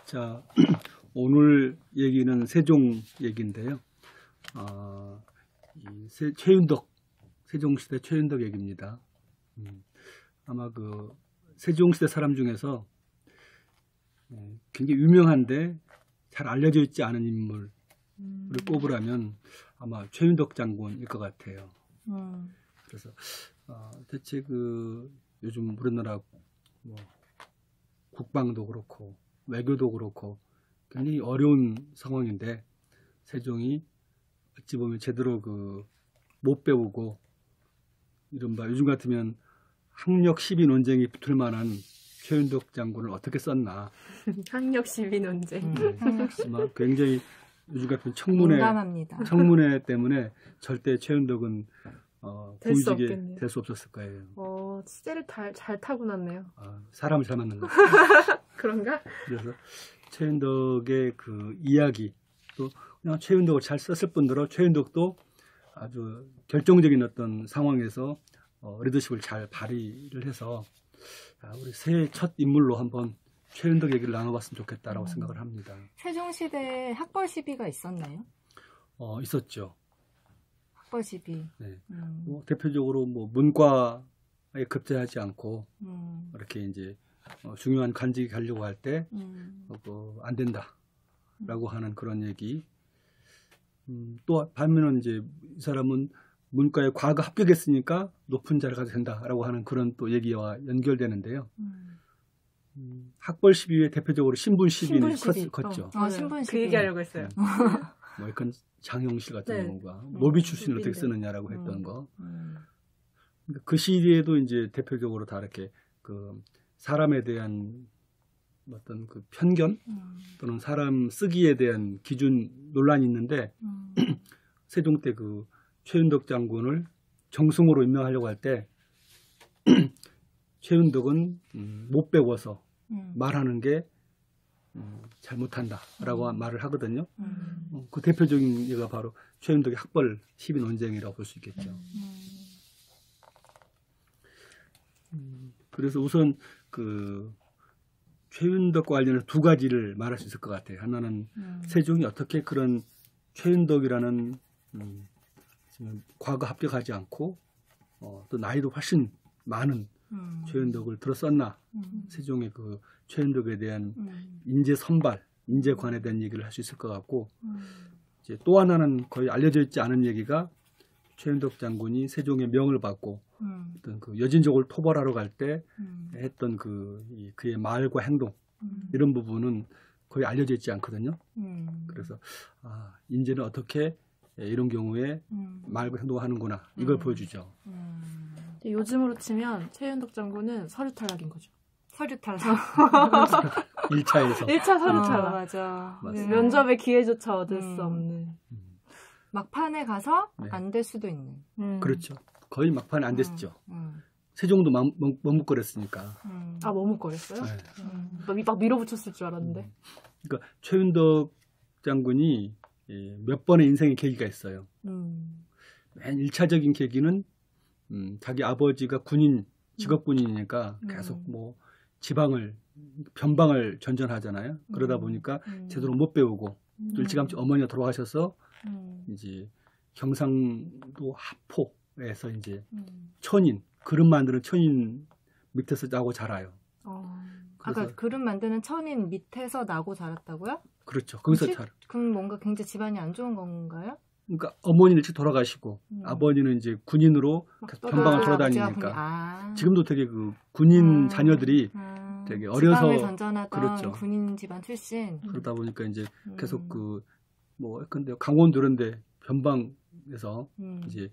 자, 오늘 얘기는 세종 얘기인데요. 최윤덕, 세종시대 최윤덕 얘기입니다. 아마 그 세종시대 사람 중에서 굉장히 유명한데 잘 알려져 있지 않은 인물을 꼽으라면 아마 최윤덕 장군일 것 같아요. 그래서 대체 그 요즘 우리나라 뭐 국방도 그렇고 외교도 그렇고 굉장히 어려운 상황인데 세종이 어찌 보면 제대로 그 못 배우고 이른바 요즘 같으면 학력 시비 논쟁이 붙을 만한 최윤덕 장군을 어떻게 썼나. 학력 시비 논쟁. 아마 굉장히 요즘 같은 청문회 때문에 절대 최윤덕은 공직에 될 수 없었을 거예요. 취재를 잘 타고났네요. 사람을 잘 만난 거. 그런가? 그래서 최윤덕의 그 이야기 또 그냥 최윤덕을 잘 썼을 뿐더러 최윤덕도 아주 결정적인 어떤 상황에서 리더십을 잘 발휘를 해서 우리 새해 첫 인물로 한번 최윤덕 얘기를 나눠봤으면 좋겠다라고 생각을 합니다. 세종시대에 학벌 시비가 있었나요? 있었죠. 학벌 시비. 네. 대표적으로 뭐 문과에 급제하지 않고 이렇게 이제 중요한 관직에 가려고 할 때 안 된다라고 하는 그런 얘기. 또 반면은 이제 이 사람은 문과에 과거 합격했으니까 높은 자리를 가도 된다라고 하는 그런 또 얘기와 연결되는데요. 학벌 시비에 대표적으로 신분 시비는 컸죠. 신분 시비. 그 얘기하려고 했어요. 뭐 약간 장영실 같은 경우가 네. 노비 출신을 어떻게 쓰느냐라고 했던 거. 그 시대에도 이제 대표적으로 다 이렇게 그 사람에 대한 어떤 그 편견 또는 사람 쓰기에 대한 기준 논란이 있는데 세종 때 그 최윤덕 장군을 정승으로 임명하려고 할 때 최윤덕은 못 배워서 말하는 게 잘못한다라고 말을 하거든요. 그 대표적인 예가 바로 최윤덕의 학벌 시비 논쟁이라고 볼 수 있겠죠. 그래서 우선 그 최윤덕과 관련해서 두 가지를 말할 수 있을 것 같아요. 하나는 세종이 어떻게 그런 최윤덕이라는 지금 과거 합격하지 않고 또 나이도 훨씬 많은 최윤덕을 들었었나. 세종의 그 최윤덕에 대한 인재 선발, 인재관에 대한 얘기를 할 수 있을 것 같고 이제 또 하나는 거의 알려져 있지 않은 얘기가 최윤덕 장군이 세종의 명을 받고 어떤 그 여진족을 토벌하러 갈 때 했던 그의 말과 행동 이런 부분은 거의 알려져 있지 않거든요. 그래서 인재는 어떻게 이런 경우에 말과 행동을 하는구나 이걸 보여주죠. 요즘으로 치면 최윤덕 장군은 서류 탈락인 거죠. 서류 탈락. 1차에서. 1차 서류 탈락. 맞아. 면접의 기회조차 얻을 수 없는. 막판에 가서 안 될 수도 있는. 그렇죠. 거의 막판에 안 됐죠. 세종도 머뭇거렸으니까. 머뭇거렸어요? 네. 막 밀어붙였을 줄 알았는데. 그러니까 최윤덕 장군이 몇 번의 인생의 계기가 있어요. 맨 1차적인 계기는 자기 아버지가 직업군인이니까 계속 뭐 변방을 전전하잖아요. 그러다 보니까 제대로 못 배우고 일찌감치 어머니가 돌아가셔서 이제 경상도 하포에서 이제 천인 그릇 만드는 천인 밑에서 나고 자라요. 아까 그릇 만드는 천인 밑에서 나고 자랐다고요? 그렇죠. 거기서 자라. 그럼 뭔가 굉장히 집안이 안 좋은 건가요? 그러니까 어머니는 일찍 돌아가시고 아버지는 이제 군인으로 변방을 돌아다니니까 지금도 되게 그 군인 자녀들이 되게 어려서 지방을 전전하던 그렇죠. 군인 집안 출신. 그러다 보니까 이제 계속 근데 강원도 이런데 변방에서 이제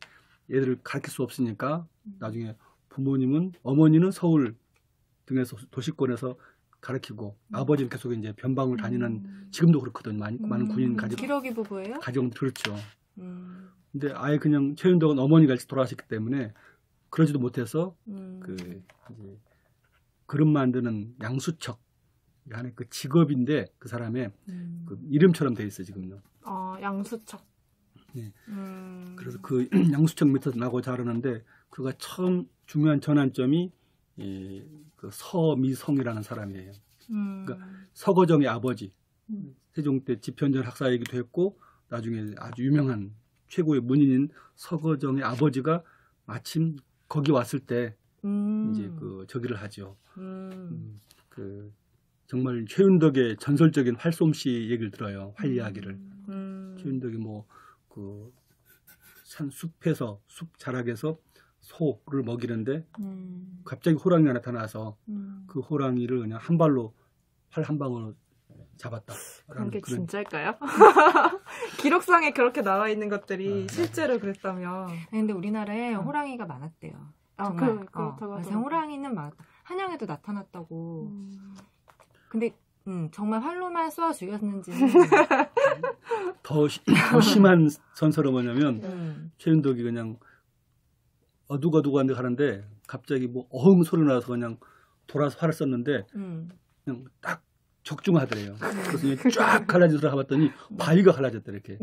얘들을 가르칠 수 없으니까 나중에 어머니는 서울 등에서 도시권에서 가르치고 아버지는 계속 이제 변방을 다니는 지금도 그렇거든요. 많은 군인 기러기 부부예요? 가정 그렇죠. 근데 아예 그냥 최윤덕은 어머니가 일찍 돌아가셨기 때문에 그러지도 못해서 이제 그릇 만드는 양수척 하는 그 직업인데 그 사람의 그 이름처럼 돼 있어요 지금요. 양수척. 네. 그래서 그 양수척 밑에서 나고 자라는데 그가 처음 중요한 전환점이 그 서미성이라는 사람이에요. 그러니까 음. 서거정의 아버지, 음. 세종 때 집현전 학사이기도 했고 나중에 아주 유명한 최고의 문인인 서거정의 아버지가 마침 거기 왔을 때 이제 그 저기를 하죠. 그 정말 최윤덕의 전설적인 활솜씨 얘기를 들어요. 활 이야기를. 최윤덕이 뭐 그 산 숲에서 숲 자락에서 소를 먹이는데 갑자기 호랑이가 나타나서 그 호랑이를 그냥 한 발로 활 한 방으로 잡았다. 그런 게 진짜일까요? 기록상에 그렇게 나와 있는 것들이 실제로 그랬다면. 아니, 근데 우리나라에 호랑이가 많았대요. 정말. 그렇다고 그래서 하더라고요. 호랑이는 한양에도 나타났다고. 근데 정말 활로만 쏘아 죽였는지는 더 심한 전설은 뭐냐면 최윤덕이 그냥 어둑어둑한데 가는데 갑자기 뭐 어흥 소리 나서 그냥 돌아서 활을 썼는데 그냥 딱 적중하더래요. 그래서 그냥 쫙 갈라져 들어가봤더니 바위가 갈라졌다 이렇게.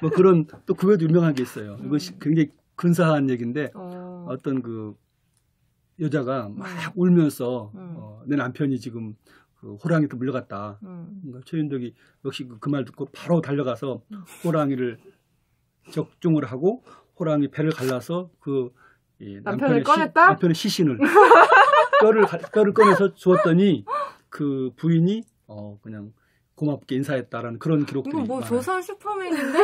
뭐 그런 또 그외에도 유명한 게 있어요. 이건 굉장히 근사한 얘기인데 어떤 그 여자가 막 울면서 내 남편이 지금 그 호랑이한테 물려갔다. 그러니까 최윤덕이 역시 그 말 듣고 바로 달려가서 호랑이를 적중을 하고 호랑이 배를 갈라서 그 남편을 꺼냈다? 남편의 시신을 뼈를 꺼내서 주었더니 그 부인이 그냥 고맙게 인사했다라는 그런 기록들이 이거 뭐 많아요. 조선 슈퍼맨인데?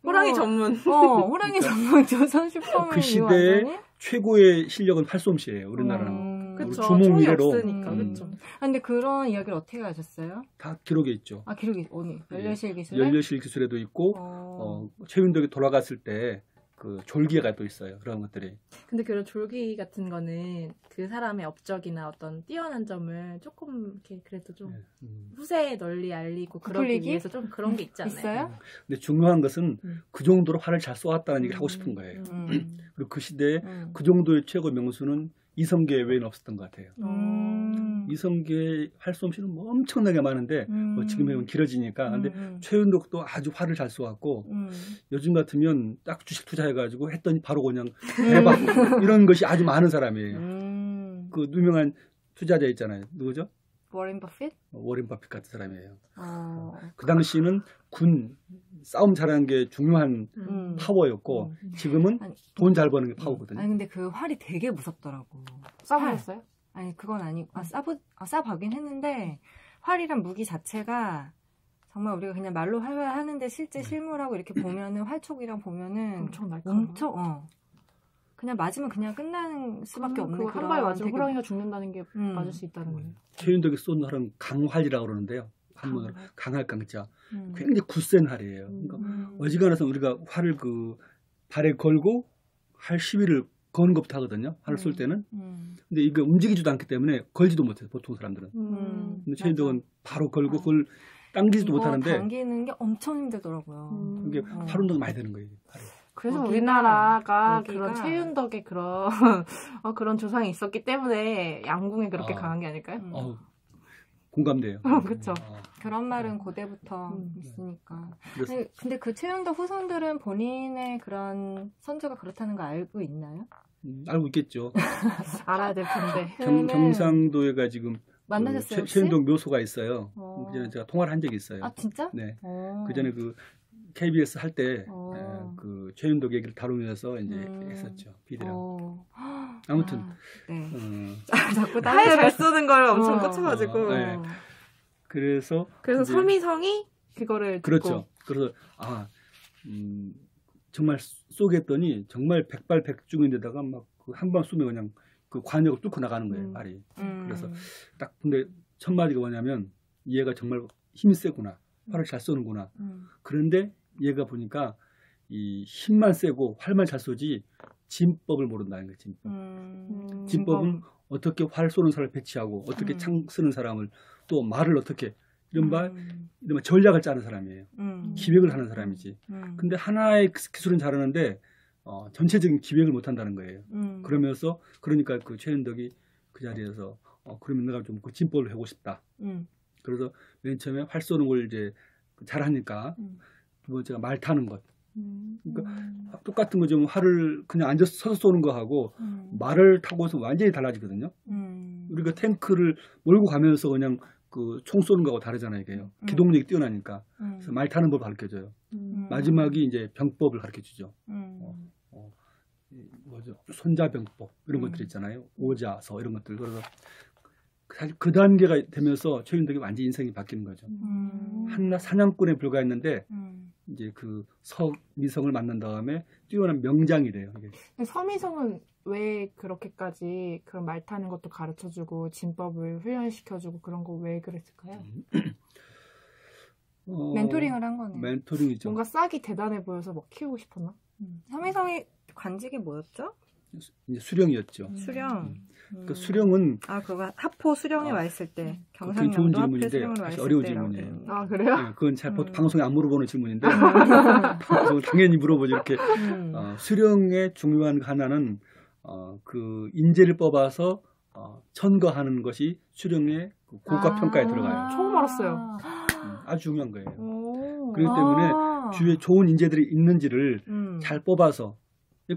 호랑이 이거- 전문. 호랑이 전문 조선 슈퍼맨. 그 시대의 최고의 실력은 활솜씨예요. 우리나라는. 그쵸. 주몽 총이 미래로. 없으니까. 그쵸. 근데 그런 이야기를 어떻게 하셨어요? 다 기록에 있죠. 아, 기록이 어디? 열려실 기술에? 열려실 기술에도 있고 최윤덕이 돌아갔을 때 그 졸기가 또 있어요. 그런 것들이. 근데 그런 졸기 같은 거는 그 사람의 업적이나 어떤 뛰어난 점을 조금 이렇게 그래도 좀 후세에 널리 알리고 그러기 부풀리기? 위해서 좀 그런 게 있지 않나요? 있어요? 근데 중요한 것은 그 정도로 활을 잘 쏘았다는 얘기를 하고 싶은 거예요. 그리고 그 시대에 그 정도의 최고 명수는 이성계 외에는 없었던 것 같아요. 이성계의 활솜씨는 뭐 엄청나게 많은데 뭐 지금 해보면 길어지니까 근데 최윤덕도 아주 활을 잘 쏘았고 요즘 같으면 딱 주식 투자해가지고 했더니 바로 그냥 대박 이런 것이 아주 많은 사람이에요. 그 유명한 투자자 있잖아요. 누구죠? 워렌 버핏? 워렌 버핏 같은 사람이에요. 그 당시는 군 싸움 잘하는 게 중요한 파워였고 지금은 아니, 돈 잘 버는 게 파워거든요. 아니 근데 그 활이 되게 무섭더라고. 싸우셨어요? 아니 그건 아니고 쏴보긴 했는데 활이란 무기 자체가 정말 우리가 그냥 말로 하는데 실제 실물하고 이렇게 보면은 활촉이랑 보면은 엄청 날카로워. 그냥 맞으면 그냥 끝나는 수밖에 없는 그런 한발 맞으면 되게- 호랑이가 죽는다는 게 맞을 수 있다는 거예요. 최윤덕이 쏜 활은 강활이라고 그러는데요. 한번 강할 강자. 굉장히 굳센 활이에요. 그러니까 어지간해서 우리가 활을 그 발에 걸고 활 시위를 거는 것부터 하거든요. 활을 쏠 때는. 근데 이게 움직이지도 않기 때문에 걸지도 못해요. 보통 사람들은. 근데 최윤덕은 바로 걸고 그걸 당기지도 이거 못하는데 당기는 게 엄청 힘들더라고요. 이게 활 운동이 많이 되는 거예요. 팔이. 그래서 여기가- 우리나라가 여기가- 그런 최윤덕의 그런 그런 조상이 있었기 때문에 양궁에 그렇게 강한 게 아닐까요? 공감돼요. 그쵸. 그런 말은 고대부터 있으니까. 그래서 근데 그 최윤덕 후손들은 본인의 그런 선조가 그렇다는 거 알고 있나요? 알고 있겠죠. 알아야 될 텐데. 경상도에가 지금 만나셨어요? 혹시? 최윤덕 묘소가 있어요. 어. 그전에 제가 통화를 한 적이 있어요. 아 진짜? 네. 어. 그 전에 그 KBS 할 때 어. 그 최윤덕 얘기를 다루면서 이제 했었죠. 비디랑. 아무튼 네. 자꾸 딸 잘 쓰는 걸 엄청 꽂혀가지고. 네. 그래서 이제- 서미성이 그거를 그렇죠. 듣고. 그래서 정말 쏘겠더니 정말 백발백중인데다가 막 한 방 쏘면 그냥 그 관역을 뚫고 나가는 거예요. 발이. 그래서 딱 근데 첫 마디가 뭐냐면 얘가 정말 힘이 세구나. 활을 잘 쏘는구나. 그런데 얘가 보니까 이 힘만 세고 활만 잘 쏘지 진법을 모른다는 거예요. 진법. 진법은 어떻게 활 쏘는 사람을 배치하고 어떻게 창 쓰는 사람을 또 말을 어떻게 이른바 전략을 짜는 사람이에요. 기획을 하는 사람이지. 근데 하나의 기술은 잘하는데 전체적인 기획을 못한다는 거예요. 그러면서 그러니까 그 최윤덕이 그 자리에서 그러면 내가 좀 그 진법을 하고 싶다. 그래서 맨 처음에 활 쏘는 걸 이제 잘하니까 두 번째가 말 타는 것. 그러니까 똑같은 거죠. 활을 그냥 앉아서 서서 쏘는 거하고 말을 타고서 완전히 달라지거든요. 우리가 탱크를 몰고 가면서 그냥 그 총 쏘는 거하고 다르잖아요. 이게요. 기동력이 뛰어나니까. 그래서 말 타는 법을 가르쳐줘요. 마지막이 이제 병법을 가르쳐주죠. 뭐죠? 손자병법 이런 것들 있잖아요. 오자서 이런 것들. 그래서 사실 그 단계가 되면서 최윤덕이 완전 인생이 바뀌는 거죠. 한낱 사냥꾼에 불과했는데 이제 그 서미성을 만난 다음에 뛰어난 명장이 돼요. 이게. 근데 서미성은 왜 그렇게까지 그런 말 타는 것도 가르쳐주고 진법을 훈련시켜주고 그런 거 왜 그랬을까요? 멘토링을 한 거네요. 멘토링이죠. 뭔가 싹이 대단해 보여서 막 키우고 싶었나? 서미성이 관직이 뭐였죠? 이제 수령이었죠. 수령. 그 수령은 그거 하포 수령에 와 있을 때 좋은 경상남도 하포 질문인데 수령에 와 사실 있을 어려운 때라고. 질문이에요. 아 그래요? 네, 그건 잘 방송에 안 물어보는 질문인데 방송 당연히 물어보죠. 이렇게 수령의 중요한 하나는 그 인재를 뽑아서 천거하는 것이 수령의 그 고가 평가에 들어가요. 처음 알았어요. 아주 중요한 거예요. 그렇기 때문에 주위에 좋은 인재들이 있는지를 잘 뽑아서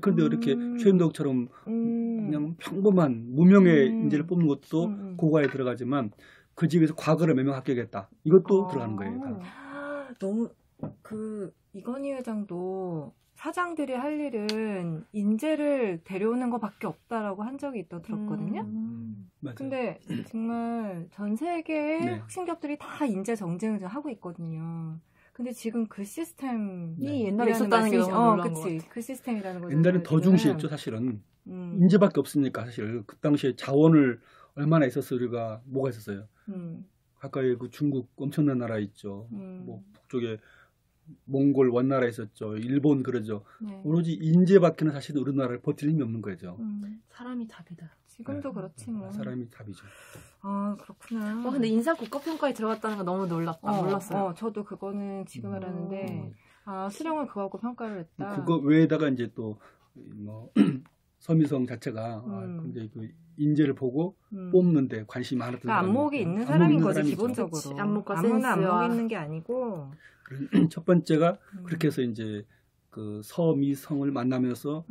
그런데 이렇게 최윤덕처럼 그냥 평범한 무명의 인재를 뽑는 것도 고가에 들어가지만 그 집에서 과거를 몇 명 합격했다. 이것도 들어가는 거예요. 너무 이건희 회장도 사장들이 할 일은 인재를 데려오는 것밖에 없다라고 한 적이 있다고 들었거든요. 맞아요. 근데 정말 전 세계의 네. 혁신기업들이 다 인재 정쟁을 하고 있거든요. 근데 지금 그 시스템이 옛날에 있었다는 게 너무 놀라운 것 같아요. 그 시스템이라는 거죠. 옛날엔 더 중시했죠, 사실은. 인재밖에 없으니까 사실 그 당시에 자원을 얼마나 있었어 우리가 뭐가 있었어요. 가까이 그 중국 엄청난 나라 있죠. 뭐 북쪽에 몽골 원나라 있었죠. 일본 그러죠. 네. 오로지 인재밖에는 사실 우리나라를 버틸 힘이 없는 거죠. 사람이 답이다. 지금도 그렇지 뭐. 사람이 답이죠. 아 그렇구나. 근데 인사 국가평가에 들어갔다는 거 너무 몰랐어요. 저도 그거는 지금 알았는데 수령을 그거하고 평가를 했다. 그거 외에다가 이제 또 뭐 서미성 자체가 근데 그 인재를 보고 뽑는데 관심이 많았던 그러니까 안목이 사람이죠. 있는 사람인 거지 사람이죠. 기본적으로. 그치, 안목과 아무나 센스와. 안목이 있는 게 아니고. 첫 번째가 그렇게 해서 이제 그 서미성을 만나면서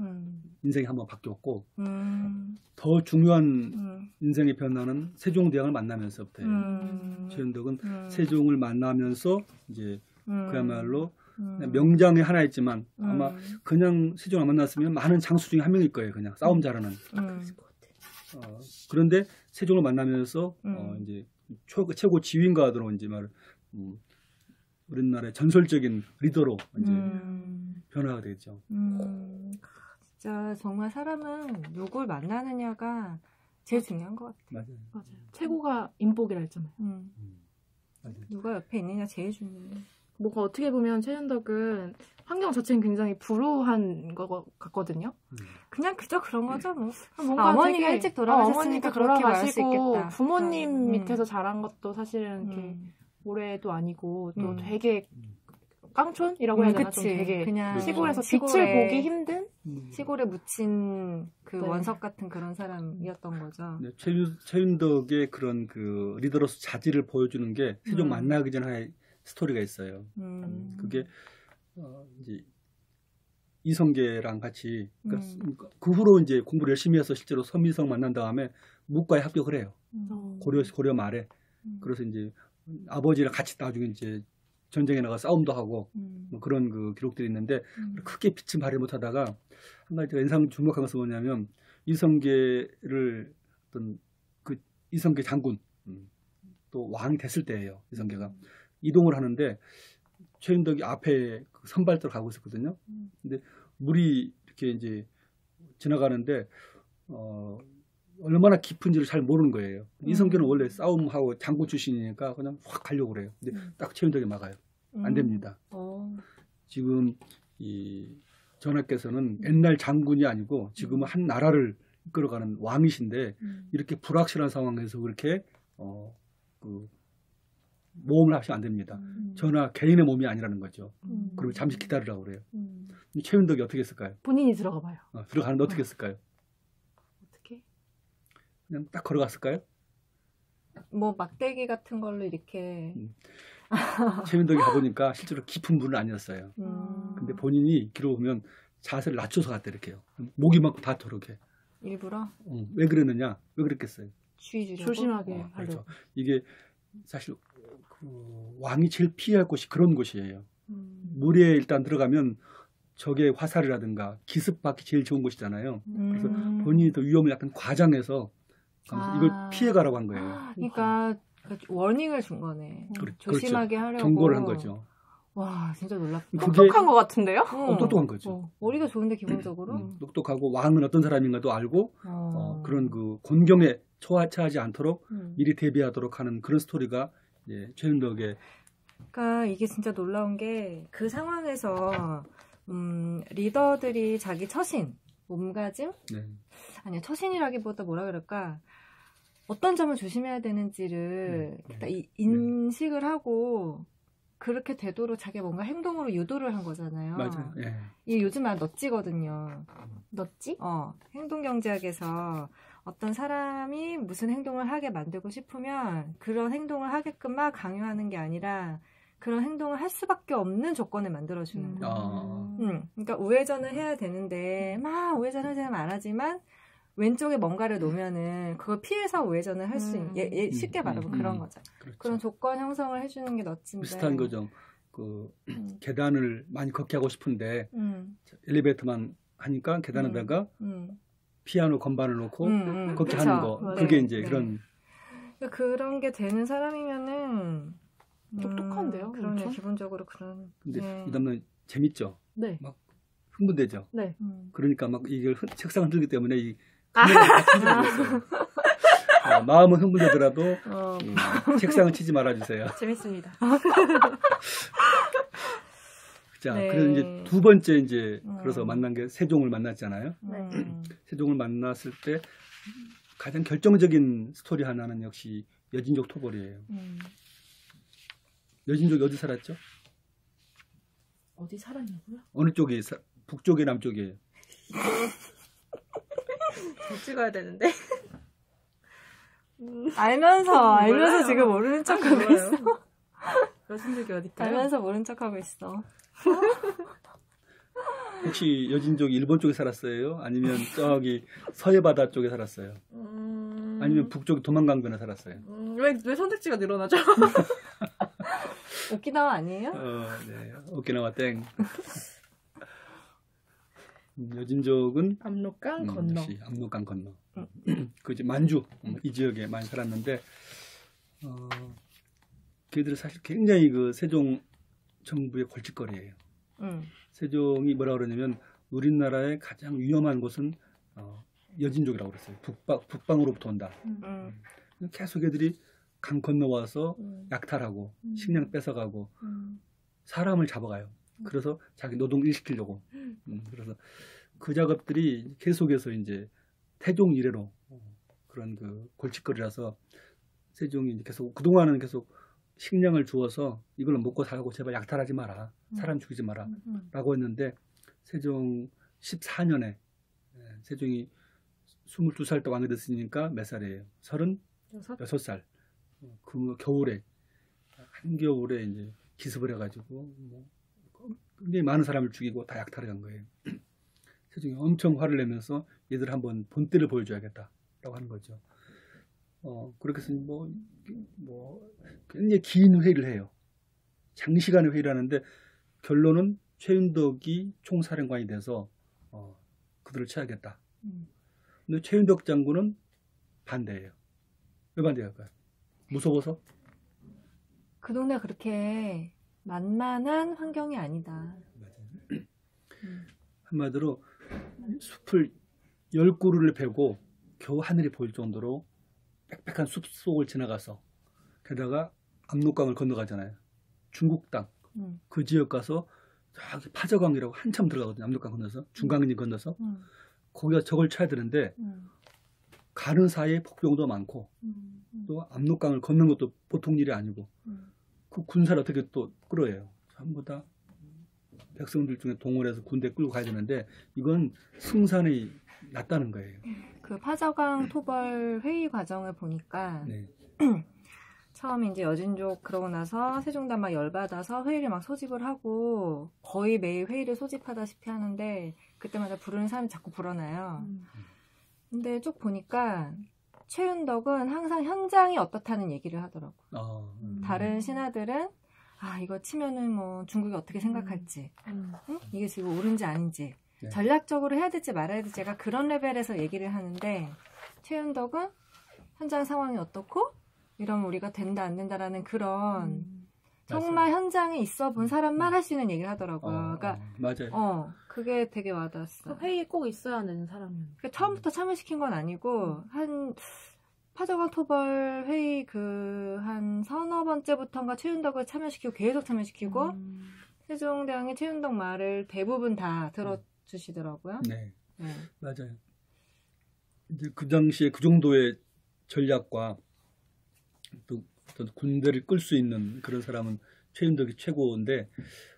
인생이 한번 바뀌었고 더 중요한 인생의 변화는 세종대왕을 만나면서부터예요. 최윤덕은 세종을 만나면서 이제 그야말로 명장의 하나였지만 아마 그냥 세종을 만났으면 많은 장수 중에 한 명일 거예요. 그냥 싸움 잘하는. 그런데 세종을 만나면서 이제 최고 지휘인과로 이제 말 우리나라의 전설적인 리더로 이제 변화가 되죠. 진짜 정말 사람은 누굴 만나느냐가 제일 중요한 것 같아요. 맞아요. 최고가 인복이라 했잖아요. 맞아요. 누가 옆에 있느냐 제일 중요해요. 뭔가 어떻게 보면 최윤덕은 환경 자체는 굉장히 불우한 것 같거든요. 그냥 그저 그런 거죠 뭐. 뭔가 어머니가 되게, 일찍 돌아가셨으니까 그렇게 말할 수 있겠다. 부모님 밑에서 자란 것도 사실은 이렇게 올해도 아니고 또 되게 깡촌이라고 해야 되나? 좀 되게 그냥 시골에서 빛을 보기 힘든 시골에 묻힌 그 네. 원석 같은 그런 사람이었던 거죠. 네, 최윤덕의 그런 그 리더로서 자질을 보여주는 게 세종 만나기 전에 하나의 스토리가 있어요. 그게 이제 이성계랑 같이 그러니까 그 후로 이제 공부를 열심히 해서 실제로 서미성 만난 다음에 문과에 합격을 해요. 고려 말에. 그래서 이제 아버지랑 같이 나중에 이제 전쟁에 나가 싸움도 하고 뭐 그런 그 기록들이 있는데 크게 빛을 발휘 못하다가 한 가지 제가 인상 주목한 것은 뭐냐면 이성계를 어떤 그 이성계 장군 또 왕이 됐을 때예요. 이성계가 이동을 하는데 최윤덕이 앞에 그 선발대로 가고 있었거든요. 근데 물이 이렇게 이제 지나가는데 얼마나 깊은지를 잘 모르는 거예요. 이성계는 원래 싸움하고 장군 출신이니까 그냥 확 가려고 그래요. 근데 딱 최윤덕이 막아요. 안 됩니다. 지금 이 전하께서는 옛날 장군이 아니고 지금은 한 나라를 이끌어가는 왕이신데 이렇게 불확실한 상황에서 그렇게 그 모험을 하시면 안 됩니다. 전하 개인의 몸이 아니라는 거죠. 그리고 잠시 기다리라고 그래요. 최윤덕이 어떻게 했을까요? 본인이 들어가 봐요. 들어가는데 어떻게 했을까요? 어떻게? 그냥 딱 걸어갔을까요? 뭐 막대기 같은 걸로 이렇게 최윤덕이 가보니까 실제로 깊은 분은 아니었어요. 음. 근데 본인이 기록 보면 자세를 낮춰서 갔다 이렇게요. 목이 막 닿도록 이렇게. 일부러 왜 그랬느냐? 왜 그랬겠어요? 주의 주려고. 조심하게 그렇죠. 하려고. 이게 사실 그 왕이 제일 피해야 할 곳이 그런 곳이에요. 음. 물에 일단 들어가면 적의 화살이라든가 기습받기 제일 좋은 곳이잖아요. 그래서 본인이 더 위험을 약간 과장해서 이걸 피해가라고 한 거예요. 그러니까 워닝을 준 거네. 조심하게 그렇죠. 하려고. 경고를 한 거죠. 와, 진짜 놀랍다. 똑똑한 것 같은데요? 똑똑한 거죠. 머리가 좋은데 기본적으로. 똑똑하고 왕은 어떤 사람인가도 알고 그런 그 곤경에 처하지 않도록 미리 대비하도록 하는 그런 스토리가 최윤덕의. 그러니까 이게 진짜 놀라운 게 그 상황에서 리더들이 자기 처신, 몸가짐? 네. 아니요, 처신이라기보다 뭐라 그럴까? 어떤 점을 조심해야 되는지를 인식을 하고 그렇게 되도록 자기가 뭔가 행동으로 유도를 한 거잖아요. 맞아요. 예. 이게 요즘 말 넛지거든요. 넛지? 행동경제학에서 어떤 사람이 무슨 행동을 하게 만들고 싶으면 그런 행동을 하게끔 막 강요하는 게 아니라 그런 행동을 할 수밖에 없는 조건을 만들어주는 거예요. 그러니까 우회전을 해야 되는데 막 우회전을 하지는 말하지만 왼쪽에 뭔가를 놓으면은 그걸 피해서 우회전을 할 수 있는 쉽게 말하면 그런 거죠. 그렇죠. 그런 조건 형성을 해주는 게 넛진데 비슷한 거죠. 그 계단을 많이 걷게 하고 싶은데 엘리베이터만 하니까 계단에다가 피아노 건반을 놓고 걷게 그쵸? 하는 거. 그게 이제 그런. 그러니까 그런 게 되는 사람이면은 똑똑한데요? 그러네, 엄청? 기본적으로 그런. 근데 이 담는 재밌죠. 네. 막 흥분되죠. 네. 그러니까 막 이걸 책상을 들기 때문에 이 마음은 흥분되더라도 책상을 치지 말아주세요. 재밌습니다. 자, 네. 그래서 이제 두 번째 이제 그래서 만난 게 세종을 만났잖아요. 세종을 만났을 때 가장 결정적인 스토리 하나는 역시 여진족 토벌이에요. 여진족이 어디 살았죠? 어디 살았냐고요? 어느 쪽이 북쪽이 남쪽이에요? 잘 찍어야 되는데. 알면서 지금 모르는 척하고 있어. 여신족이 어딜까요? 알면서 모른 척하고 있어. 혹시 여진족이 일본 쪽에 살았어요? 아니면 저기 서해바다 쪽에 살았어요? 아니면 북쪽에 도망간 살았어요? 왜 선택지가 늘어나죠? 오키나와 아니에요? 네. 오키나와 땡. 여진족은 압록강 건너. 역시 압록강 건너. 그 이제 만주 이 지역에 많이 살았는데 그들은 사실 굉장히 그 세종 정부의 골칫거리예요. 세종이 뭐라 그러냐면 우리나라의 가장 위험한 곳은 여진족이라고 그랬어요. 북방으로부터 온다. 계속 애들이 강 건너와서 약탈하고 식량 뺏어가고 사람을 잡아가요. 그래서 자기 노동 일시키려고. 그래서 그 작업들이 계속해서 이제 태종 이래로 그런 그 골칫거리라서 세종이 이제 계속 그동안은 계속 식량을 주어서 이걸로 먹고 살고 제발 약탈하지 마라. 사람 죽이지 마라. 라고 했는데 세종 14년에 세종이 22살 때 왕이 됐으니까 몇 살이에요? 36살. 그 겨울에 한겨울에 이제 기습을 해가지고 굉장히 많은 사람을 죽이고 다 약탈을 한 거예요. 세종이 엄청 화를 내면서 얘들 한번 본때를 보여줘야겠다라고 하는 거죠. 그렇게 해서 뭐 굉장히 긴 회의를 해요. 장시간의 회의를 하는데 결론은 최윤덕이 총사령관이 돼서 그들을 쳐야겠다. 근데 최윤덕 장군은 반대예요. 왜 반대할까요? 무서워서? 그 동네가 그렇게 만만한 환경이 아니다. 맞아요. 한마디로 숲을 10그루를 베고 겨우 하늘이 보일 정도로 빽빽한 숲 속을 지나가서 게다가 압록강을 건너가잖아요. 중국 땅. 그 지역 가서 저기 파저강이라고 한참 들어가거든요. 압록강 건너서 중강리 건너서 거기가 저걸 쳐야 되는데 가는 사이에 폭병도 많고 또 압록강을 걷는 것도 보통 일이 아니고 그 군사를 어떻게 또 끌어요. 전부 다 백성들 중에 동원해서 군대 끌고 가야 되는데 이건 승산이 낮다는 거예요. 그 파저강 토벌 회의 과정을 보니까 처음에 이제 여진족 그러고 나서 세종단 막 열받아서 회의를 막 소집을 하고 거의 매일 회의를 소집하다시피 하는데 그때마다 부르는 사람이 자꾸 불어나요. 근데 쭉 보니까 최윤덕은 항상 현장이 어떻다는 얘기를 하더라고. 다른 신하들은 아 이거 치면은 뭐 중국이 어떻게 생각할지, 응? 이게 지금 옳은지 아닌지, 네. 전략적으로 해야 될지 말아야 될지 제가 그런 레벨에서 얘기를 하는데 최윤덕은 현장 상황이 어떻고 이러면 우리가 된다 안 된다라는 그런 정말 현장에 있어 본 사람만 할 수 있는 얘기를 하더라고요. 그러니까 맞아요. 그게 되게 와닿았어. 회의에 꼭 있어야 되는 사람이요. 그러니까 처음부터 참여시킨 건 아니고 한 파저강 토벌 회의 한 서너 번째부터인가 최윤덕을 참여시키고 계속 참여시키고 세종대왕이 최윤덕 말을 대부분 다 들어주시더라고요. 네. 맞아요. 이제 그 당시에 그 정도의 전략과 또 어떤 군대를 끌 수 있는 그런 사람은 최윤덕이 최고인데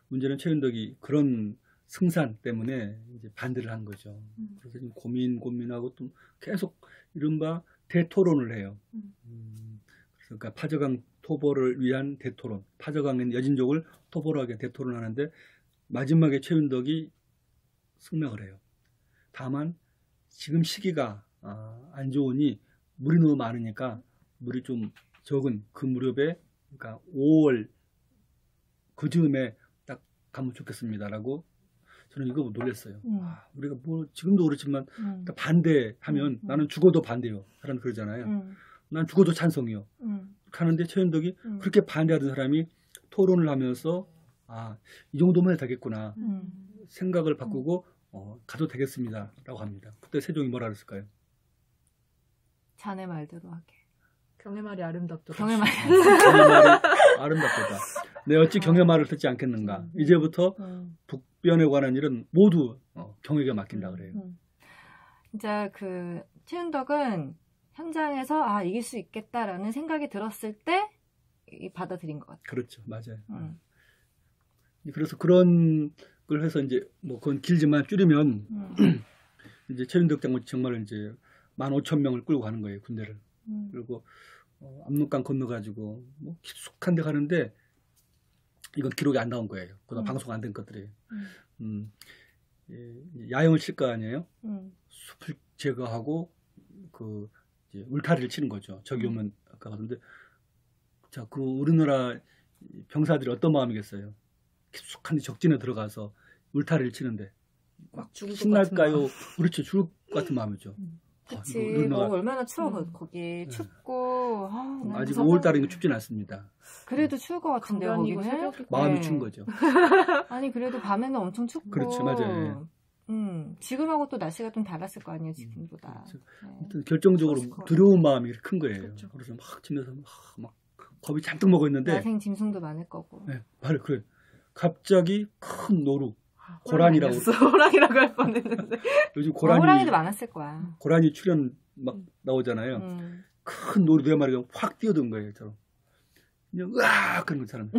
문제는 최윤덕이 그런 승산 때문에 이제 반대를 한 거죠. 그래서 지금 고민하고 또 계속 이른바 대토론을 해요. 그래서 그러니까 파저강 토벌을 위한 대토론, 파저강인 여진족을 토벌하기 위한 대토론을 하는데 마지막에 최윤덕이 승명을 해요. 다만 지금 시기가 안 좋으니 물이 너무 많으니까 물이 좀 적은 그 무렵에 그러니까 5월 그 즈음에 딱 가면 좋겠습니다.라고 저는 이거 놀랐어요. 우리가 뭐 지금도 그렇지만 반대하면 나는 죽어도 반대요. 사람 그러잖아요. 난 죽어도 찬성이요. 하는데 최윤덕이 그렇게 반대하던 사람이 토론을 하면서 이 정도면 해도 되겠구나 생각을 바꾸고 가도 되겠습니다.라고 합니다. 그때 세종이 뭐라 그랬을까요? 자네 말대로 하게. 경의 말이 아름답도다. 경의 말이 아름답도다. 내 어찌 경의 말을 듣지 않겠는가. 이제부터 북변에 관한 일은 모두 경에게 맡긴다 그래요. 진짜 그 최윤덕은 현장에서 이길 수 있겠다라는 생각이 들었을 때 받아들인 것 같아요. 그렇죠, 맞아요. 그래서 그런 걸 해서 이제 뭐 그건 길지만 줄이면 이제 최윤덕 장군 정말 이제 15,000명을 끌고 가는 거예요, 군대를. 그리고 압록강 건너가지고 뭐 깊숙한 데 가는데 이건 기록이 안 나온 거예요. 그다음 방송 안 된 것들이에요. 야영을 칠 거 아니에요. 숲을 제거하고 그 이제 울타리를 치는 거죠. 적이 오면 아까 그런데 자, 그 우리나라 병사들이 어떤 마음이겠어요? 깊숙한 데 적진에 들어가서 울타리를 치는데 막 신날까요? 그렇죠. 죽을 것 같은 마음이죠. 그치. 얼마나 추워 거기. 춥고. 아직 5월달이니까 춥진 않습니다. 그래도 추울 것 같은데요, 거기는? 마음이 추운 거죠. 아니 그래도 밤에는 엄청 춥고. 그렇죠. 맞아요. 지금하고 또 날씨가 좀 달랐을 거 아니에요, 지금보다. 아무튼 결정적으로 두려운 마음이 큰 거예요. 그렇죠. 그래서 막 집에서 막 겁이 잔뜩 먹어 있는데. 야생 짐승도 많을 거고. 네, 바로 그래. 갑자기 큰 노루. 고란이라고. 호랑이라고 할 뻔했는데. 요즘 고란이. 호랑이도 많았을 거야. 고란이 출연 막 나오잖아요. 큰 노루 4마리가 확 뛰어든 거예요, 저런. 그냥 으악! 그런 것처럼.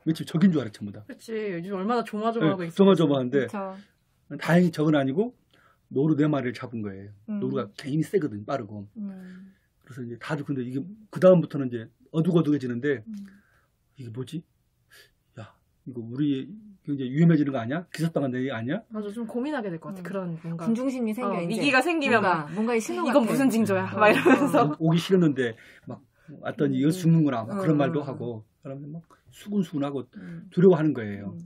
며칠 적인 줄 알았죠, 전부 다. 그렇지. 요즘 얼마나 조마조마하고 있어. 조마조마한데. 다행히 적은 아니고 노루 4마리를 잡은 거예요. 노루가 굉장히 세거든, 빠르고. 그래서 이제 다들 근데 이게 그다음부터는 이제 어둑어둑해지는데 이게 뭐지? 이거 우리 굉장히 위험해지는 거 아니야? 기습당한다는 얘기 아니야? 맞아, 좀 고민하게 될 것 같아. 그런 뭔가 군중심리 생겨 이제. 위기가 생기면 뭔가 신호가 이건 무슨 징조야? 막 이러면서 오기 싫었는데 막 왔더니 이거 죽는구나 막 그런 말도 하고 사람들 막 수군수군하고 두려워하는 거예요.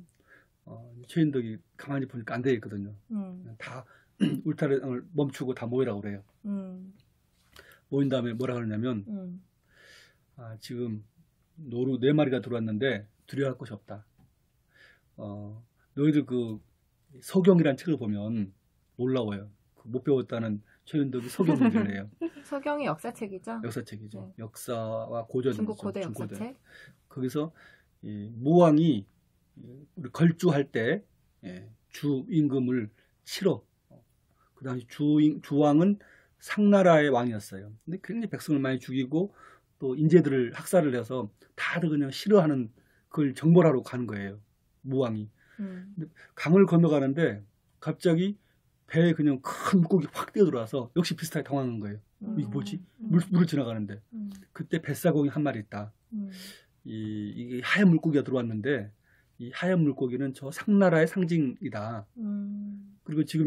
최윤덕이 가만히 보니까 안 되겠거든요. 다 울타리를 멈추고 다 모이라고 그래요. 모인 다음에 뭐라 그러냐면 지금 노루 4마리가 들어왔는데 두려워할 것이 없다. 너희들 그 서경이라는 책을 보면 놀라워요. 못 배웠다는 최윤덕이 서경을 해요. 서경이 역사책이죠? 역사책이죠. 네. 역사와 고전. 중국 고대 역사책. 거기서 무왕이 우리 걸주할 때 주임금을 치러. 그 당시 주왕은 상나라의 왕이었어요. 근데 굉장히 백성을 많이 죽이고 또 인재들을 학살을 해서 다들 그냥 싫어하는 그걸 정벌하러 가는 거예요. 무왕이. 근데 강을 건너가는데 갑자기 배에 그냥 큰 물고기 확 뛰어들어와서 역시 비슷하게 당황한 거예요. 이게 뭐지? 물을 지나가는데. 그때 뱃사공이 한 마리 있다. 이게 하얀 물고기가 들어왔는데 이 하얀 물고기는 저 상나라의 상징이다. 그리고 지금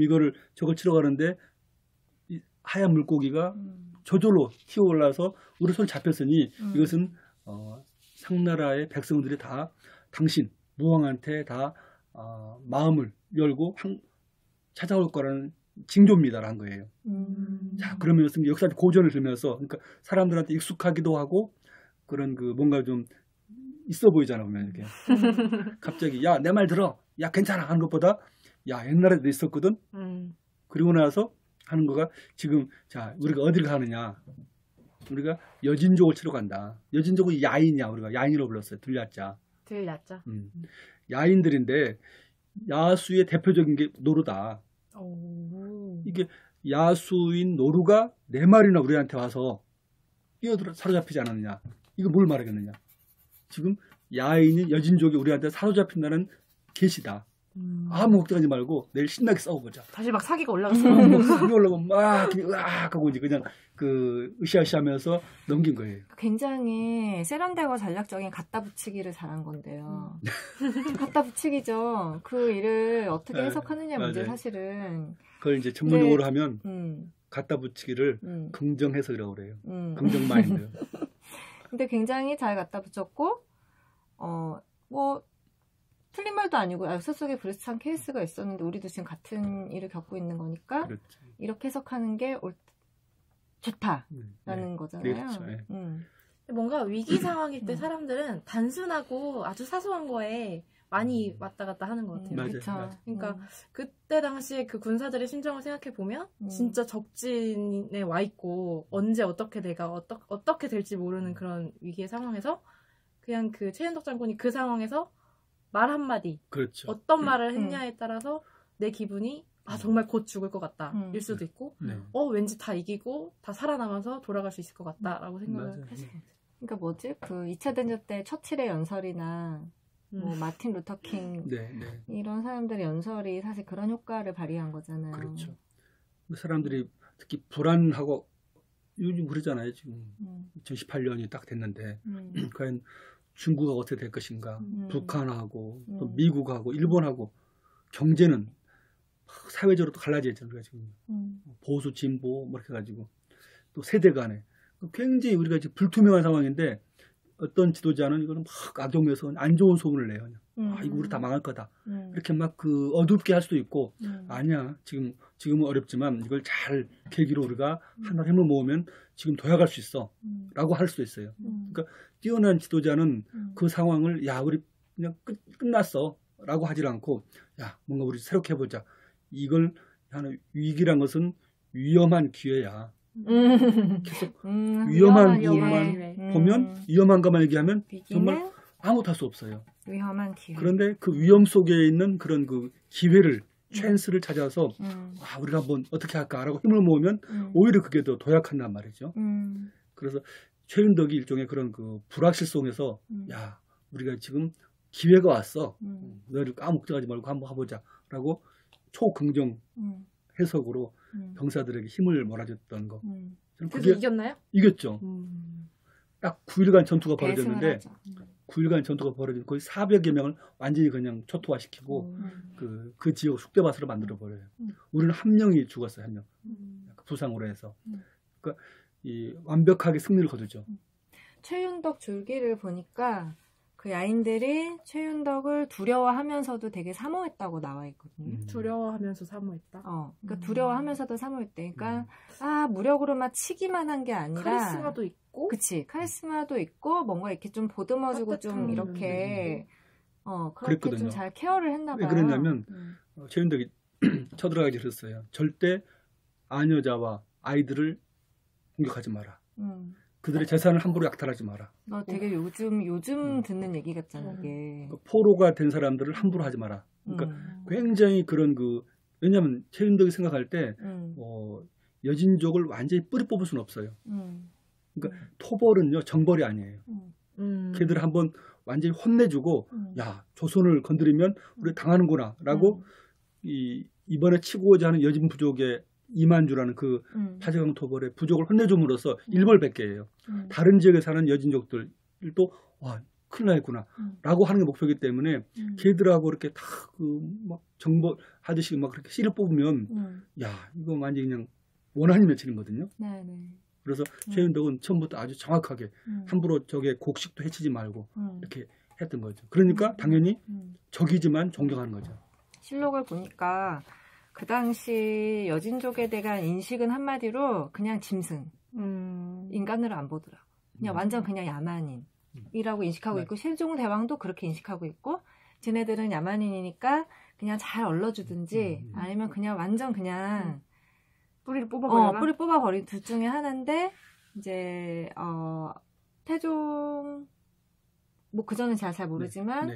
저걸 치러 가는데 이 하얀 물고기가 저절로 튀어 올라서 우리 손 잡혔으니 이것은 상나라의 백성들이 다 당신 무왕한테 다 마음을 열고 찾아올 거라는 징조입니다라는 거예요. 자, 그러면 역사적 고전을 들면서 그러니까 사람들한테 익숙하기도 하고 그런 그 뭔가 좀 있어 보이잖아 보면 이렇게 갑자기 야 내 말 들어 야 괜찮아 하는 것보다 야 옛날에도 있었거든. 그리고 나서 하는 거가 지금 자 우리가 어디를 가느냐 우리가 여진족을 치러 간다. 여진족은 야인이야. 우리가 야인으로 불렀어요. 들렸자. 들렸죠. 야인들인데 야수의 대표적인 게 노루다. 이게 야수인 노루가 4마리나 우리한테 와서 뛰어들어 사로잡히지 않았느냐. 이거 뭘 말하겠느냐. 지금 야인인 여진족이 우리한테 사로잡힌다는 계시다. 아무 걱정하지 말고 내일 신나게 싸워보자. 다시 막 사기가 올라갔어. 막 사기 올라오고 막 으악 하고 이제 그냥 그 으쌰으쌰하면서 넘긴 거예요. 굉장히 세련되고 전략적인 갖다 붙이기를 잘한 건데요. 갖다 붙이기죠. 그 일을 어떻게 해석하느냐 문제 사실은. 그걸 이제 전문용어로 하면 갖다 붙이기를 긍정 해석이라고 그래요. 긍정 마인드. 근데 굉장히 잘 갖다 붙였고 뭐 틀린 말도 아니고 역사 속에 비슷한 케이스가 있었는데 우리도 지금 같은 일을 겪고 있는 거니까 그렇죠. 이렇게 해석하는 게 좋다라는 거잖아요. 그렇죠. 뭔가 위기 상황일 때 사람들은 단순하고 아주 사소한 거에 많이 왔다 갔다 하는 것 같아요. 맞아요. 그쵸. 맞아요. 그러니까 그때 당시에 그 군사들의 심정을 생각해 보면 진짜 적진에 와 있고 언제 어떻게 내가 어떻게 될지 모르는 그런 위기의 상황에서 그냥 그 최윤덕 장군이 그 상황에서 말 한마디 그렇죠. 어떤 말을 했냐에 따라서 내 기분이 정말 곧 죽을 것 같다 일 수도 있고 왠지 다 이기고 다 살아남아서 돌아갈 수 있을 것 같다라고 생각을 했을 것 같아요. 그러니까 뭐지? 그 2차 대전 때 처칠의 연설이나 뭐 마틴 루터킹 이런 사람들의 연설이 사실 그런 효과를 발휘한 거잖아요. 그렇죠. 사람들이 특히 불안하고 요즘 그러잖아요. 지금 2018년이 딱 됐는데 과연 중국은 어떻게 될 것인가? 북한하고 또 미국하고 일본하고 경제는 사회적으로 또 갈라져 있잖아요. 지금 보수 진보 뭐 이렇게 가지고 또 세대 간에 굉장히 우리가 지금 불투명한 상황인데 어떤 지도자는 이거는 막 악용해서 안 좋은 소문을 내요. 이거 우리 다 망할 거다. 이렇게 막 그 어둡게 할 수도 있고 아니야. 지금은 어렵지만 이걸 잘 계기로 우리가 하나 힘을 모으면 지금 도약할 수 있어. 라고 할 수도 있어요. 그러니까 뛰어난 지도자는 그 상황을 야 우리 그냥 끝났어. 라고 하질 않고 야 뭔가 우리 새롭게 해보자. 이걸 하는 위기란 것은 위험한 기회야. 계속 위험한 부분만 보면 위험한 것만 얘기하면 정말 아무것도 할 수 없어요. 위험한 기회. 그런데 그 위험 속에 있는 그런 그 기회를 찬스를 찾아서 우리가 한번 어떻게 할까라고 힘을 모으면 오히려 그게 더 도약한단 말이죠. 그래서 최윤덕이 일종의 그런 그 불확실성에서 야 우리가 지금 기회가 왔어. 너를 까먹지 말고 한번 해보자라고 초긍정 해석으로 병사들에게 힘을 몰아줬던 거. 그래서 이겼나요? 이겼죠. 딱 9일간 전투가 벌어졌는데 9일간 전투가 벌어진 거의 400여 명을 완전히 그냥 초토화시키고 그 지역 숙대밭으로 만들어 버려요. 우리는 한 명이 죽었어요. 한 명. 부상으로 해서. 그러니까 이 완벽하게 승리를 거두죠. 최윤덕 줄기를 보니까 그 야인들이 최윤덕을 두려워하면서도 되게 사모했다고 나와 있거든요. 두려워하면서 사모했다? 그러니까 두려워하면서도 사모했대. 그러니까 무력으로만 치기만 한 게 아니라 카리스마도 있고 그치. 카리스마도 있고 뭔가 이렇게 좀 보듬어주고 좀 이렇게 그렇게 좀 잘 케어를 했나 봐요. 왜 그랬냐면 최윤덕이 쳐들어가기 그랬어요. 절대 아녀자와 아이들을 공격하지 마라. 그들의 재산을 함부로 약탈하지 마라. 너 되게 요즘 듣는 얘기 같잖아, 이게. 포로가 된 사람들을 함부로 하지 마라. 그러니까 굉장히 그런 왜냐면 최윤덕이 생각할 때, 여진족을 완전히 뿌리 뽑을 수는 없어요. 그러니까 토벌은요, 정벌이 아니에요. 걔들을 한번 완전히 혼내주고, 야, 조선을 건드리면 우리 당하는구나. 라고, 이번에 치고자 하는 여진 부족의 이만주라는 그 파제강 토벌의 부족을 혼내줌으로써 일벌백계예요. 다른 지역에 사는 여진족들도 와 큰일 나겠구나 라고 하는 게 목표이기 때문에 걔들하고 이렇게 다 그 막 정보 하듯이 막 그렇게 씨를 뽑으면 야 이거 완전히 그냥 원한이 맺히는거든요. 그래서 최윤덕은 처음부터 아주 정확하게 함부로 저게 곡식도 해치지 말고 이렇게 했던 거죠. 그러니까 당연히 적이지만 존경하는 거죠. 실록을 보니까 그 당시 여진족에 대한 인식은 한마디로 그냥 짐승, 인간으로 안 보더라고. 그냥 완전 그냥 야만인이라고 인식하고 있고 세종대왕도 그렇게 인식하고 있고 쟤네들은 야만인이니까 그냥 잘 얼러주든지 아니면 그냥 완전 그냥 뿌리를 뽑아버려라. 뿌리 뽑아버린 둘 중에 하나인데 이제 태종 뭐 그전은 잘 모르지만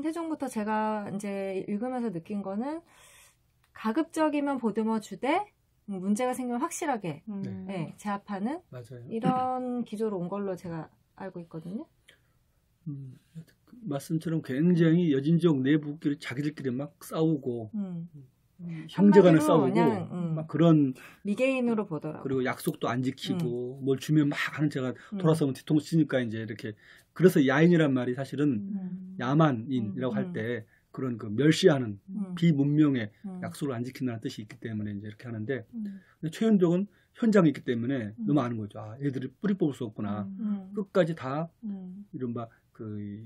태종부터 제가 이제 읽으면서 느낀 거는 가급적이면 보듬어 주되 문제가 생기면 확실하게 제압하는 맞아요. 이런 기조로 온 걸로 제가 알고 있거든요. 말씀처럼 굉장히 여진족 내부끼리 자기들끼리 막 싸우고 형제간에 싸우고 그냥, 막 그런 미개인으로 보더라고. 그리고 약속도 안 지키고 뭘 주면 막 하는 제가 돌아서면 뒤통수 치니까 이제 이렇게 그래서 야인이란 말이 사실은 야만인이라고 할 때 그런 그 멸시하는 비문명의 약속을 안 지킨다는 뜻이 있기 때문에 이제 이렇게 하는데 근데 최윤덕은 현장에 있기 때문에 너무 아는 거죠. 아, 애들이 뿌리 뽑을 수 없구나. 끝까지 다 이른바 그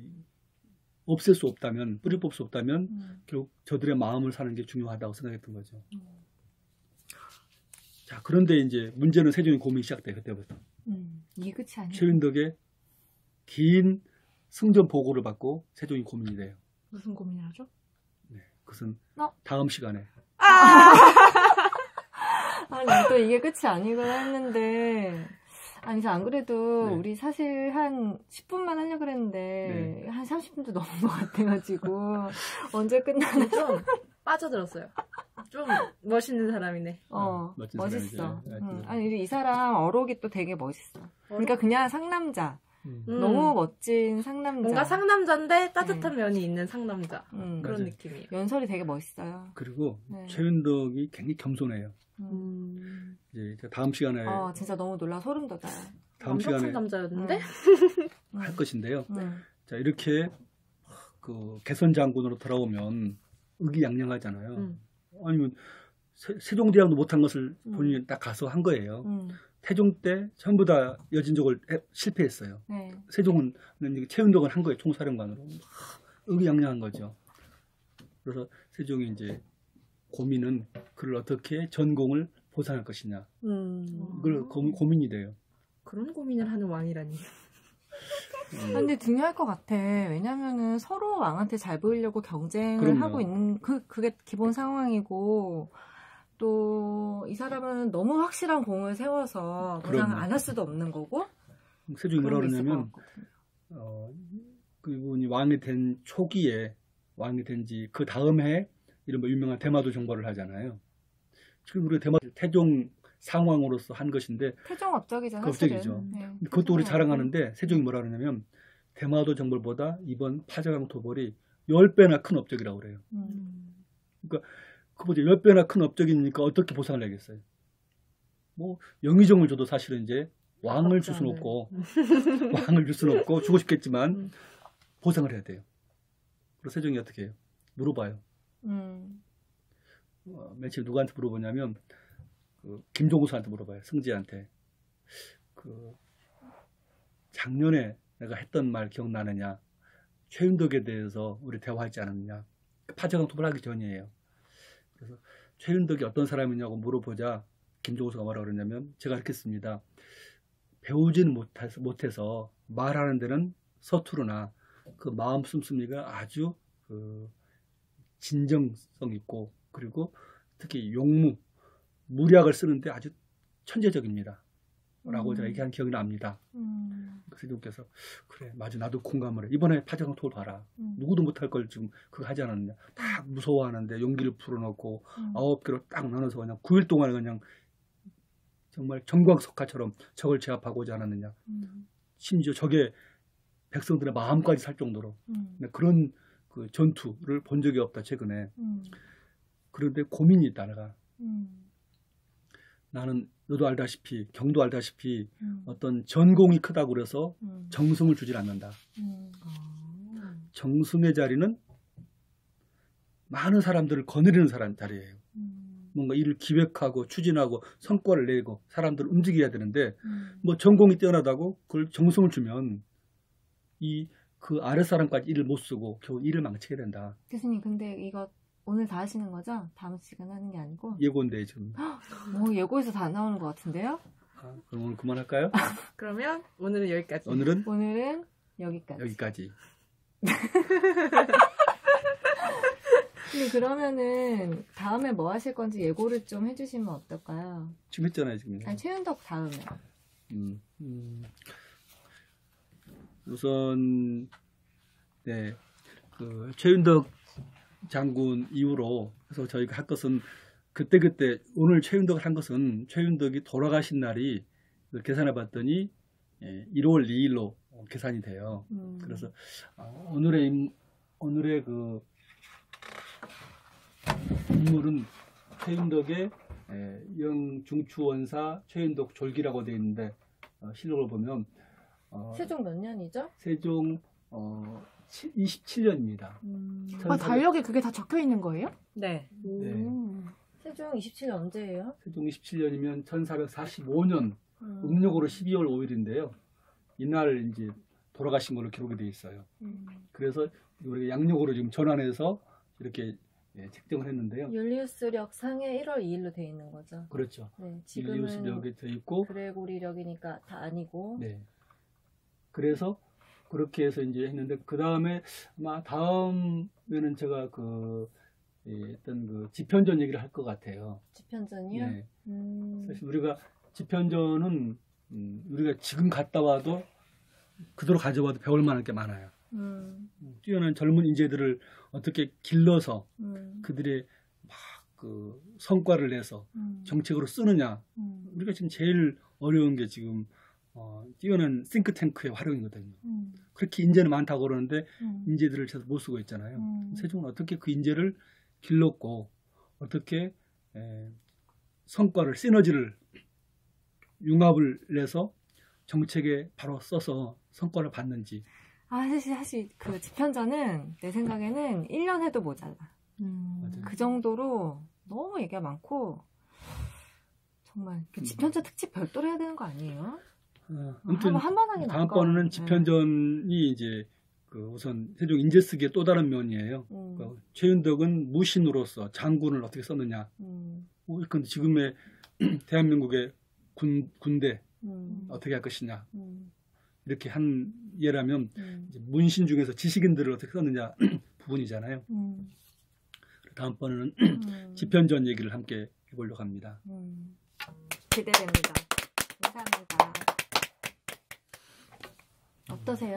없앨 수 없다면 뿌리 뽑을 수 없다면 결국 저들의 마음을 사는 게 중요하다고 생각했던 거죠. 자 그런데 이제 문제는 세종의 고민이 시작돼요. 그때부터. 이게 끝이 아니에요. 최윤덕의 긴 승전 보고를 받고 세종이 고민이 돼요. 무슨 고민을 하죠? 네, 그것은 다음 시간에. 아니 또 이게 끝이 아니구나 했는데 아니 저 안 그래도 우리 사실 한 10분만 하려고 그랬는데 한 30분도 넘은 것 같아가지고 언제 끝나나 좀 빠져들었어요. 좀 멋있는 사람이네. 멋있어. 아니 이 사람 어록이 또 되게 멋있어. 그러니까 그냥 상남자. 너무 멋진 상남자. 뭔가 상남자인데 따뜻한 면이 있는 상남자. 그런 맞아요. 느낌이에요. 연설이 되게 멋있어요. 그리고 최윤덕이 굉장히 겸손해요. 이제 다음 시간에 진짜 너무 놀라 소름 돋아요. 다음 시간에 남자였는데 할 것인데요. 자 이렇게 그 개선 장군으로 돌아오면 의기양양하잖아요. 아니면 세종대왕도 못한 것을 본인이 딱 가서 한 거예요. 태종 때 전부 다 여진족을 실패했어요. 세종은 최윤덕은 한 거예요. 총사령관으로. 의기양양한 거죠. 그래서 세종이 이제 고민은 그를 어떻게 전공을 보상할 것이냐. 이걸 고민이 돼요. 그런 고민을 하는 왕이라니. 근데 중요할 것 같아. 왜냐면은 서로 왕한테 잘 보이려고 경쟁을 그럼요. 하고 있는 그게 기본 상황이고 또 이 사람은 너무 확실한 공을 세워서 보상 안 할 수도 없는 거고. 세종이 뭐라 그러냐면 그분이 왕이 된 초기에 왕이 된 지 그 다음 해 이런 뭐 유명한 대마도 정벌을 하잖아요. 지금 우리 태종 상왕으로서 한 것인데 태종 업적이잖아요. 업적이죠. 그것도 우리 자랑하는데 세종이 뭐라 그러냐면 대마도 정벌보다 이번 파제강 토벌이 10배나 큰 업적이라고 그래요. 그러니까 그보다 10배나 큰 업적이니까 어떻게 보상을 내겠어요. 뭐 영의정을 줘도 사실은 이제 왕을 줄 수는 없고 왕을 줄 수는 없고 주고 싶겠지만 보상을 해야 돼요. 그래서 세종이 어떻게 해요? 물어봐요. 며칠 누구한테 물어보냐면 김종구수한테 물어봐요. 승지한테. 작년에 내가 했던 말 기억나느냐? 최윤덕에 대해서 우리 대화하지 않았느냐? 파제강 토벌하기 전이에요. 그래서 최윤덕이 어떤 사람이냐고 물어보자 김종구수가 뭐라 그러냐면 제가 이렇게 했습니다. 배우지는 못해서 말하는 데는 서투르나 그 마음 씀씀이가 아주 진정성 있고 그리고 특히 용무, 무략을 쓰는데 아주 천재적입니다. 라고 제가 얘기한 기억이 납니다. 세종께서 그래 맞아 나도 공감을 해. 이번에 파제강 토벌 봐라. 누구도 못할 걸 지금 그거 하지 않았느냐. 다 무서워하는데 용기를 불어넣고 9개로 딱 나눠서 그냥 9일 동안 그냥 정말 정광석화처럼 적을 제압하고자 않았느냐. 심지어 적의 백성들의 마음까지 살 정도로 그런 그 전투를 본 적이 없다 최근에. 그런데 고민이 있다 내가. 나는 너도 알다시피 경도 알다시피 어떤 전공이 크다고 그래서 정성을 주질 않는다. 정성의 자리는 많은 사람들을 거느리는 자리예요. 뭔가 일을 기획하고 추진하고 성과를 내고 사람들을 움직여야 되는데 뭐 전공이 뛰어나다고 그걸 정성을 주면 그 아랫사람까지 일을 못 쓰고 겨우 일을 망치게 된다. 교수님 근데 이거 오늘 다 하시는 거죠? 다음 시간 하는 게 아니고? 예고인데 지금. 예고에서 다 나오는 것 같은데요? 그럼 오늘 그만할까요? 그러면 오늘은 여기까지. 오늘은 여기까지. 근데 그러면은 다음에 뭐 하실 건지 예고를 좀 해주시면 어떨까요? 지금 했잖아요 지금. 아니 최윤덕 다음에. 우선 네, 그 최윤덕 장군 이후로 그래서 저희가 할 것은 그때 오늘 최윤덕을 한 것은 최윤덕이 돌아가신 날이 계산해봤더니 1월 2일로 계산이 돼요. 그래서 오늘의 그 인물은 최윤덕의 영중추원사 최윤덕 졸기라고 되어 있는데 실록을 보면 세종 몇 년이죠? 세종 27년입니다. 달력에 그게 다 적혀 있는 거예요? 네. 세종 27년 언제예요? 세종 27년이면 1445년 음력으로 12월 5일인데요. 이날 이제 돌아가신 걸로 기록이 되어 있어요. 그래서 우리가 양력으로 지금 전환해서 이렇게 책정을 했는데요. 율리우스력 상해 1월 2일로 되어 있는 거죠. 그렇죠. 네, 율리우스력이 되어 있고 그레고리력이니까 다 아니고. 네. 그래서 그렇게 해서 이제 했는데 그 다음에 아마 다음에는 제가 어떤 그 지편전 얘기를 할 것 같아요. 지편전이요? 네. 사실 우리가 지편전은 우리가 지금 갔다 와도 그대로 가져와도 배울 만한 게 많아요. 뛰어난 젊은 인재들을 어떻게 길러서 그들의 막 그 성과를 내서 정책으로 쓰느냐. 우리가 지금 제일 어려운 게 지금 뛰어난 싱크탱크의 활용이거든요. 그렇게 인재는 많다고 그러는데 인재들을 제대로 못 쓰고 있잖아요. 세종은 어떻게 그 인재를 길렀고 어떻게 성과를 시너지를 융합을 내서 정책에 바로 써서 성과를 받는지. 사실 그 지편전은 내 생각에는 1년 해도 모자라. 그 정도로 너무 얘기가 많고 정말 지편전 특집 별도로 해야 되는 거 아니에요? 아무튼 한번 하긴 다음번에는 지편전이 이제 우선 세종 인재쓰기의 또 다른 면이에요. 그러니까 최윤덕은 무신으로서 장군을 어떻게 썼느냐. 근데 지금의 대한민국의 군대 어떻게 할 것이냐. 이렇게 한 예라면 이제 문신 중에서 지식인들을 어떻게 썼느냐 부분이잖아요. 다음번에는 지편전 얘기를 함께 해보려고 합니다. 기대됩니다. 감사합니다. 어떠세요?